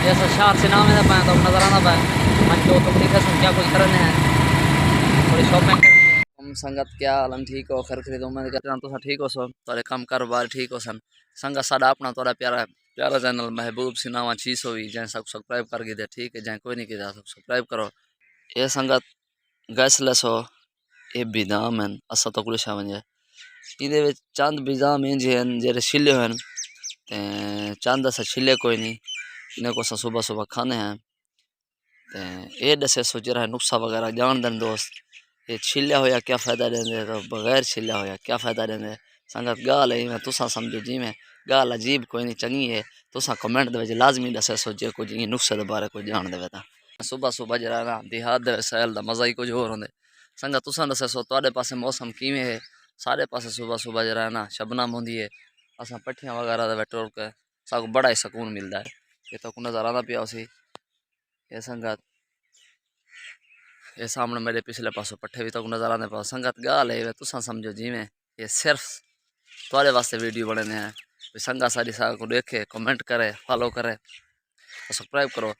जैसा शार से नाम है पाए तो नजर आना पाए मन जो तुम दिखे सुन क्या कुछ करने हैं थोड़ी शॉपिंग करनी है। हम संगत क्या आलम ठीक हो खैर खरीदो मैं कहता तो ठीक हो सो थोड़े कम कारोबार ठीक हो सन संगत साडा अपना थोड़ा प्यारा प्यारा चैनल महबूब सिनावा चीज हो जैसे सब सब्सक्राइब कर दे ठीक है जैसे कोई नहीं किया सब्सक्राइब करो ये संगत गैस लेसो ये बिदाम हैं असा तो कुछ वजे ये चंद बिदाम इंज हैं जेरे छिले हैं चंद असा छिले कोई नहीं इन्हें को सुबह सुबह खाने हैं ये दसे सोच रहा है नुस्खा वगैरह जान दें दोस्त ये छिलिया होया क्या फ़ायदा देंगे तो बगैर छिलिया होया क्या फ़ायदा देंगे संगत गाल है मैं तुसा समझो जी में गाल अजीब कोई नहीं चंगी है तुसा कमेंट दे लाजमी दसे सोचे कुछ ये नुस्खे के बारे कुछ जान दे सुबह सुबह जरा ना देहात दे सैल का मज़ा ही कुछ होर होंगे संगत तुसा दसे सो तुहाडे पासे मौसम किवें है सारे पासे सुबह सुबह जरा ना शबनम होंदी है असा पट्ठियां वगैरह दे टुर के सब बड़ा ही सुकून मिलता है ये तो नज़र आना पिया उसी ये संगत ये सामने मेरे पिछले पासों पट्ठे भी तक नज़र आने पाओ संगत गाल है तुसा समझो जी में ये सिर्फ तुम्हारे वास्ते वीडियो बने हैं संगत सारी साग को देखे कमेंट करे फॉलो करे सब्सक्राइब करो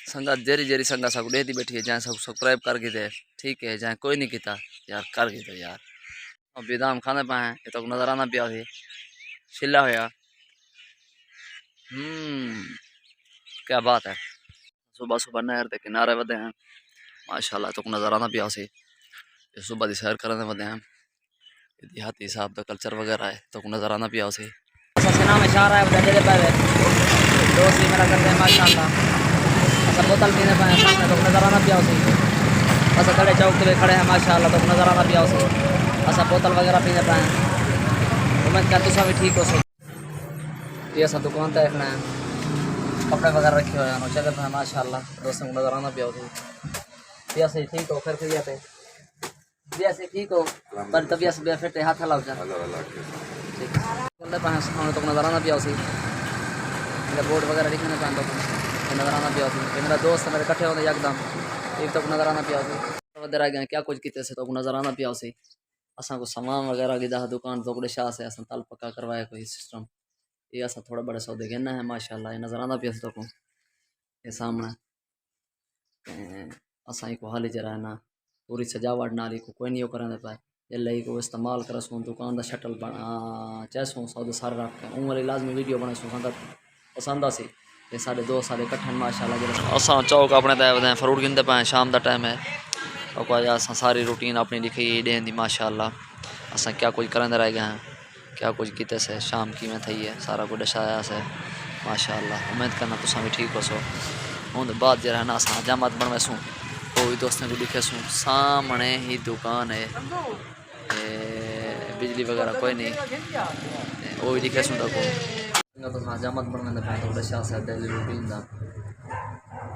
संगत जेरी जेरी संगत साग देती बैठी है जहाँ सब सब्सक्राइब कर दे ठीक है जहाँ कोई नहीं किया यार कर दे यार अब बेदाम खाने पाए ये तो नज़र आना पिया छिला होया क्या बात है सुबह सुबह नहर के किनारे बदे हैं माशाल्लाह तो नज़र आना पिया ये सुबह की सैर करने बदे हैं देहाती हिसाब का कल्चर वगैरह है तो नज़र आना पिया नाम इशारा है बदे पे दोस्त ही मेरा करते हैं माशाल्लाह ऐसा बोतल पीने पाए सामने तो नज़र आना पिया ऐसा खड़े चौक पे खड़े हैं माशाल्लाह तो नज़र आना पिया ऐसा बोतल वगैरह पीने पाए तो मैं क्या तुसा भी ठीक हो सो ये ऐसा दुकान तो देखना है कपड़े वगैरह रखे हुए हैं चलते हैं माशाल्लाह दोस्तों को नज़र आना पिया बिया से ठीक हो फिर पे बिया से ठीक हो पर तबियत से फिर हाथ हलाओ जा ठीक है तो नज़र आना पिया मेरा बोर्ड वगैरह लिखने पाए तो नज़र आना पिया मेरा दोस्त मेरे कट्ठे होते एकदम एक तो नज़र आना पिया रह गए क्या कुछ किते से तो नज़र आना पिया असा को सामान वगैरह की दुकान तो शाह से असा तल पक्का करवाया कोई सिस्टम ये असा थोड़ा बड़े सौदे कहना है माशाल्लाह ये नज़र आना पिया तो ये सामने असा को हाल जरा है ना पूरी सजावट नाली को कोई नहीं करें पाए जल्द को इस्तेमाल कर सूँ दुकान का शटल बना चैसूँ सौदे सारे रख के उम्र लाजमी वीडियो बना सूँ संगत पसंद आसी ये साढ़े दो साल कट्ठन माशाल्लाह असा चौक अपने तय फ्रूट गिनते पाए शाम का टाइम है असा सारी रूटीन अपनी लिखी डेन की माशाल्लाह असा क्या कुछ करें रह गए हैं क्या कुछ किते से शाम की में थी है सारा कुछ दर्शाया से माशाल्लाह उम्मीद करना तुसा भी ठीक हो सो हूँ बाद जरा ना असा हजामत बनवे सूँ कोई दोस्तों को दिखे सूँ सामने ही दुकान है बिजली वगैरह कोई नहीं वो भी दिखे सूँ तो हजामत बनने पाए तो दर्शा से डेली रूटीन का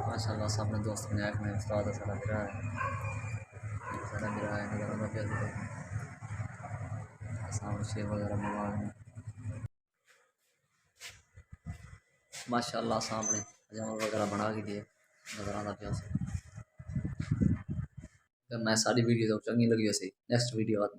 माशाल्लाह अपने दोस्त ने आखने उस्ताद सारा गिरा है सामने शेर वगैरह मंगवा माशाल्लाह सामने हजामत वगैरह बना के दिए नज़र आना पिया मैं सारी वीडियो तो चंगी लगी वैसे नेक्स्ट वीडियो आती